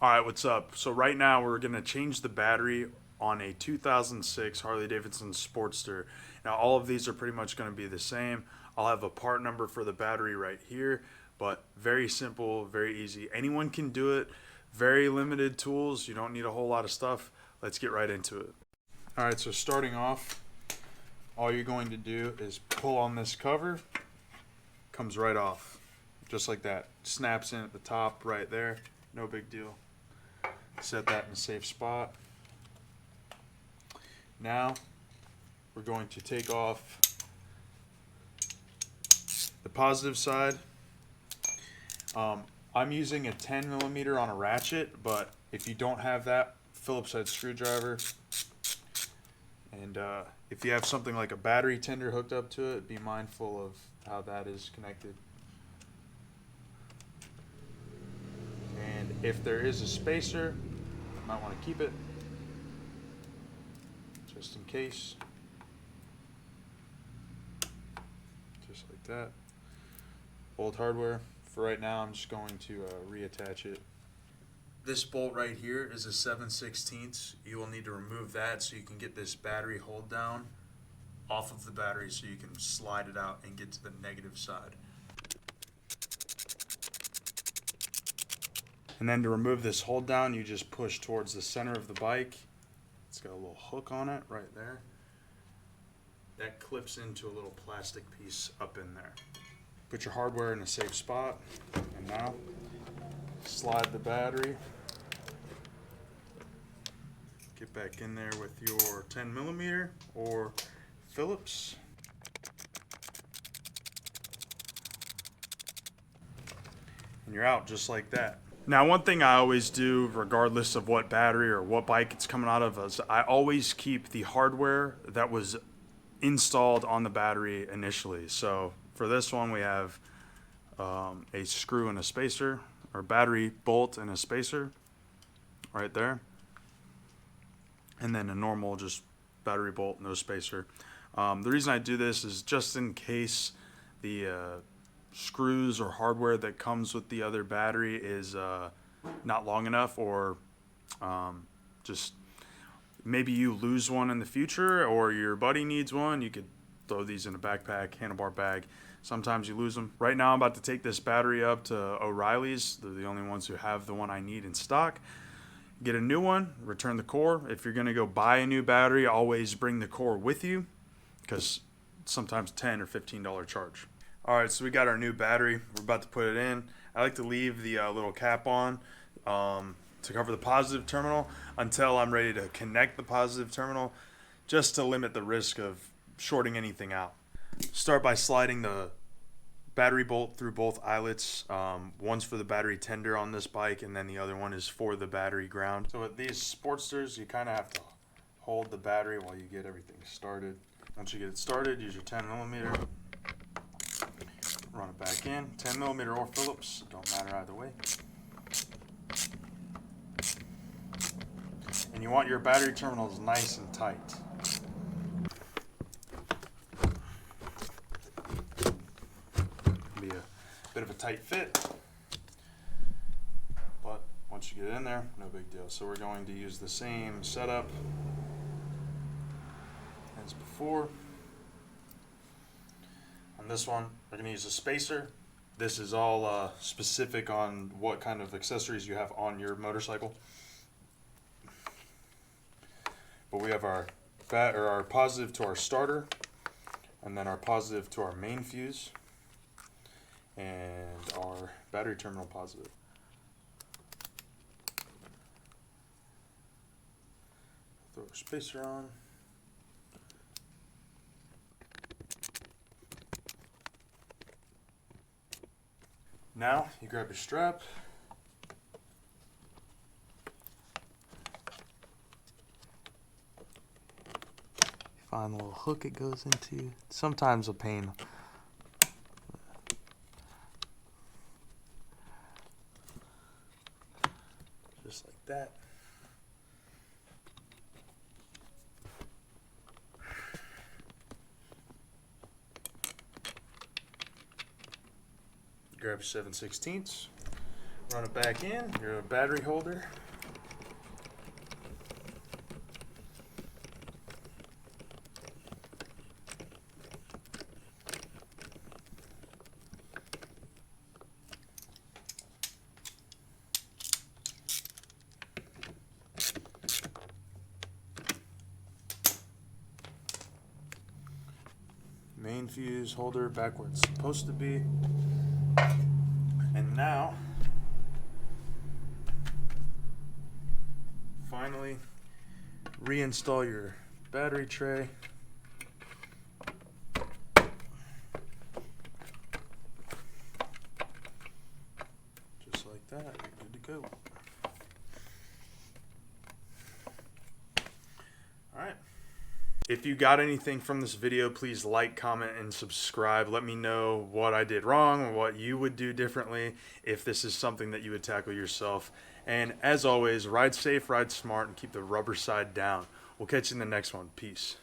All right, what's up? So right now we're gonna change the battery on a 2006 Harley Davidson Sportster. Now all of these are pretty much gonna be the same. I'll have a part number for the battery right here, but very simple, very easy. Anyone can do it. Very limited tools. You don't need a whole lot of stuff. Let's get right into it. All right, so starting off, all you're going to do is pull on this cover. Comes right off, just like that. Snaps in at the top right there. No big deal. Set that in a safe spot. Now we're going to take off the positive side. I'm using a 10 millimeter on a ratchet, but if you don't have that, Phillips head screwdriver. And if you have something like a battery tender hooked up to it, be mindful of how that is connected. And if there is a spacer, you might want to keep it just in case. Just like that. Old hardware. For right now, I'm just going to reattach it. This bolt right here is a 7/16. You will need to remove that so you can get this battery hold down off of the battery so you can slide it out and get to the negative side. And then to remove this hold down, you just push towards the center of the bike. It's got a little hook on it right there. That clips into a little plastic piece up in there. Put your hardware in a safe spot. And now, slide the battery. Get back in there with your 10 millimeter or Phillips. And you're out just like that. Now, one thing I always do, regardless of what battery or what bike it's coming out of, is I always keep the hardware that was installed on the battery initially. So for this one, we have a screw and a spacer, or battery bolt and a spacer right there. And then a normal just battery bolt, no spacer. The reason I do this is just in case the screws or hardware that comes with the other battery is not long enough, or just maybe you lose one in the future, or your buddy needs one. You could throw these in a backpack, handlebar bag. Sometimes you lose them. Right now I'm about to take this battery up to O'Reilly's. They're the only ones who have the one I need in stock. Get a new one, return the core. If you're gonna go buy a new battery, always bring the core with you, because sometimes $10 or $15 charge. All right, so we got our new battery. We're about to put it in. I like to leave the little cap on to cover the positive terminal until I'm ready to connect the positive terminal, just to limit the risk of shorting anything out. Start by sliding the battery bolt through both eyelets. One's for the battery tender on this bike, and then the other one is for the battery ground. So with these Sportsters, you kind of have to hold the battery while you get everything started. Once you get it started, use your 10 millimeter. Run it back in. 10 millimeter or Phillips, don't matter either way. And you want your battery terminals nice and tight. Be a bit of a tight fit, but once you get in there, no big deal. So we're going to use the same setup as before. On this one, we're going to use a spacer. This is all specific on what kind of accessories you have on your motorcycle. But we have our positive to our starter, and then our positive to our main fuse, and our battery terminal positive. Throw our spacer on. Now you grab your strap. Find the little hook it goes into. Sometimes a pain. Just like that. Grab 7/16. Run it back in, your battery holder. Main fuse holder back where it's supposed to be. And now, finally, reinstall your battery tray. Just like that, you're good to go. Alright. If you got anything from this video, please like, comment, and subscribe. Let me know what I did wrong or what you would do differently if this is something that you would tackle yourself. And as always, ride safe, ride smart, and keep the rubber side down. We'll catch you in the next one. Peace.